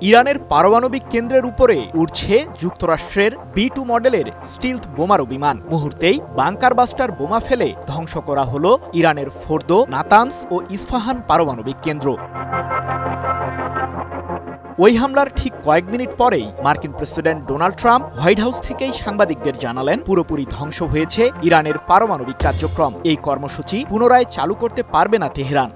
ইরানের পারমাণবিক কেন্দ্রের উপরে উড়ছে যুক্তরাষ্ট্রের B2 মডেলের স্টিলথ বোমারু বিমান। মুহূর্তেই বাংকার বাস্টার বোমা ফেলে ধ্বংস করা হলো ইরানের ফোর্দো, নাতানস ও ইস্পাহান পারমাণবিক কেন্দ্র। ওই হামলার ঠিক কয়েক মিনিট পরেই মার্কিন president Donald Trump white house থেকেই সাংবাদিকদের জানালেন, পুরোপুরি ধ্বংস হয়েছে ইরানের পারমাণবিক কার্যক্রম। এই কর্মসূচি পুনরায় চালু করতে পারবে না তেহরান।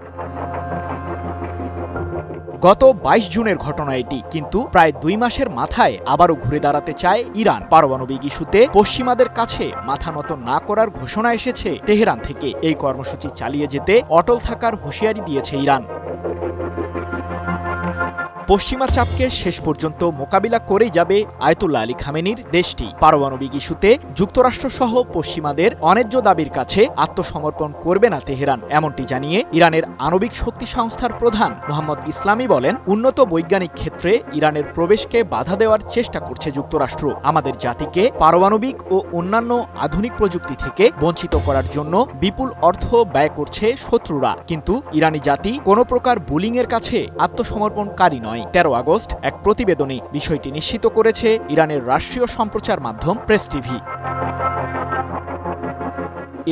গত 22 জুনের ঘটনা এটি, কিন্তু প্রায় 2 মাসের মাথায় আবারও ঘুরে দাঁড়াতে চায় ইরান। পারমাণবিক ইস্যুতে পশ্চিমাদের কাছে মাথা নত না করার ঘোষণা এসেছে তেহরান থেকে। এই কর্মসূচি চালিয়ে যেতে অটল থাকার হুঁশিয়ারি দিয়েছে ইরান। পশ্চিমা চাপকে শেষ পর্যন্ত মোকাবিলা করেই যাবে আয়াতুল্লাহ আলী খামেনির দেশটি। পারমাণবিক ইস্যুতে যুক্তরাষ্ট্রসহ পশ্চিমাদের অন্যায্য দাবির কাছে আত্মসমর্পণ করবে না তেহরান, এমনটি জানিয়ে ইরানের আণবিক শক্তি সংস্থার প্রধান মোহাম্মদ ইসলামি বলেন, উন্নত বৈজ্ঞানিক ক্ষেত্রে ইরানের প্রবেশকে বাধা দেওয়ার চেষ্টা করছে যুক্তরাষ্ট্র। আমাদের জাতিকে পারমাণবিক ও অন্যান্য আধুনিক প্রযুক্তি থেকে বঞ্চিত করার জন্য বিপুল অর্থ ব্যয় করছে শত্রুরা, কিন্তু ইরানি জাতি কোনো প্রকার বুলিংয়ের কাছে আত্মসমর্পণকারী নয়। 13 আগস্ট এক প্রতিবেদনে বিষয়টি নিশ্চিত করেছে ইরানের রাষ্ট্রীয় সম্প্রচার মাধ্যম প্রেস টিভি।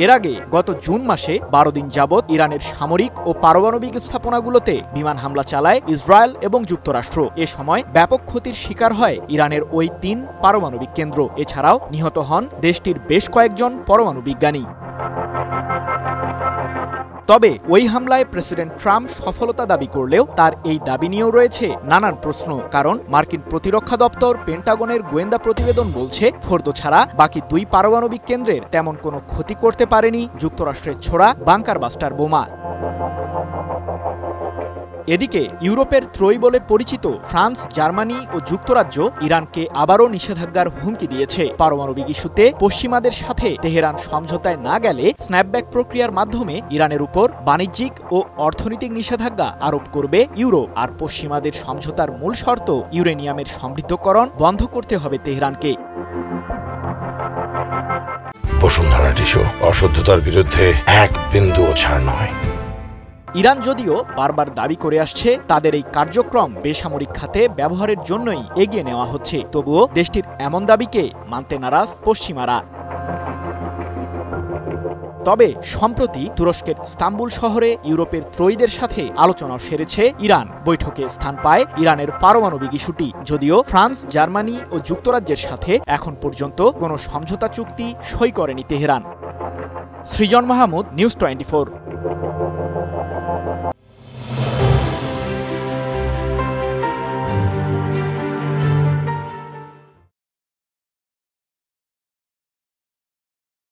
এর আগে গত জুন মাসে 12 দিন যাবৎ ইরানের সামরিক ও পারমাণবিক স্থাপনাগুলোতে বিমান হামলা চালায় ইসরায়েল এবং যুক্তরাষ্ট্র। এ সময় ব্যাপক ক্ষতির শিকার হয় ইরানের ওই 3 পারমাণবিক কেন্দ্র। এছাড়াও নিহত হন দেশটির বেশ কয়েকজন পরমাণু বিজ্ঞানী। তবে ওই হামলায় প্রেসিডেন্ট ট্রাম্প সফলতা দাবি করলেও তার এই দাবি নিয়েও রয়েছে নানান প্রশ্ন। কারণ মার্কিন প্রতিরক্ষা দপ্তর পেন্টাগনের গোয়েন্দা প্রতিবেদন বলছে, ফোর্দো ছাড়া বাকি 2 পারমাণবিক কেন্দ্রের তেমন কোনো ক্ষতি করতে পারেনি যুক্তরাষ্ট্রের ছোড়া বাংকার বাস্টার বোমা। এদিকে ইউরোপের ত্রয়ী বলে পরিচিত ফ্রান্স, জার্মানি ও যুক্তরাজ্য ইরানকে আবারও নিষেধাজ্ঞার হুমকি দিয়েছে। পারমাণবিক ইস্যুতে পশ্চিমাদের সাথে তেহরান সমঝোতায় না গেলে স্ন্যাপব্যাক প্রক্রিয়ার মাধ্যমে ইরানের উপর বাণিজ্যিক ও অর্থনৈতিক নিষেধাজ্ঞা আরোপ করবে ইউরোপ। আর পশ্চিমাদের সমঝোতার মূল শর্ত ইউরেনিয়ামের সমৃদ্ধকরণ বন্ধ করতে হবে তেহরানকে। বসুন্ধরা টিস্যু, অশুদ্ধতার বিরুদ্ধে এক বিন্দুও ছাড় নয়। ইরান যদিও বারবার দাবি করে আসছে তাদের এই কার্যক্রম বেসামরিক খাতে ব্যবহারের জন্যই এগিয়ে নেওয়া হচ্ছে, তবুও দেশটির এমন দাবিকে মানতে নারাজ পশ্চিমারা। তবে সম্প্রতি তুরস্কের ইস্তাম্বুল শহরে ইউরোপের ত্রয়ীদের সাথে আলোচনাও সেরেছে ইরান। বৈঠকে স্থান পায় ইরানের পারমাণবিক ইস্যুটি, যদিও ফ্রান্স, জার্মানি ও যুক্তরাজ্যের সাথে এখন পর্যন্ত কোনো সমঝোতা চুক্তি সই করেনি তেহরান। সৃজন মাহমুদ, নিউজ 24।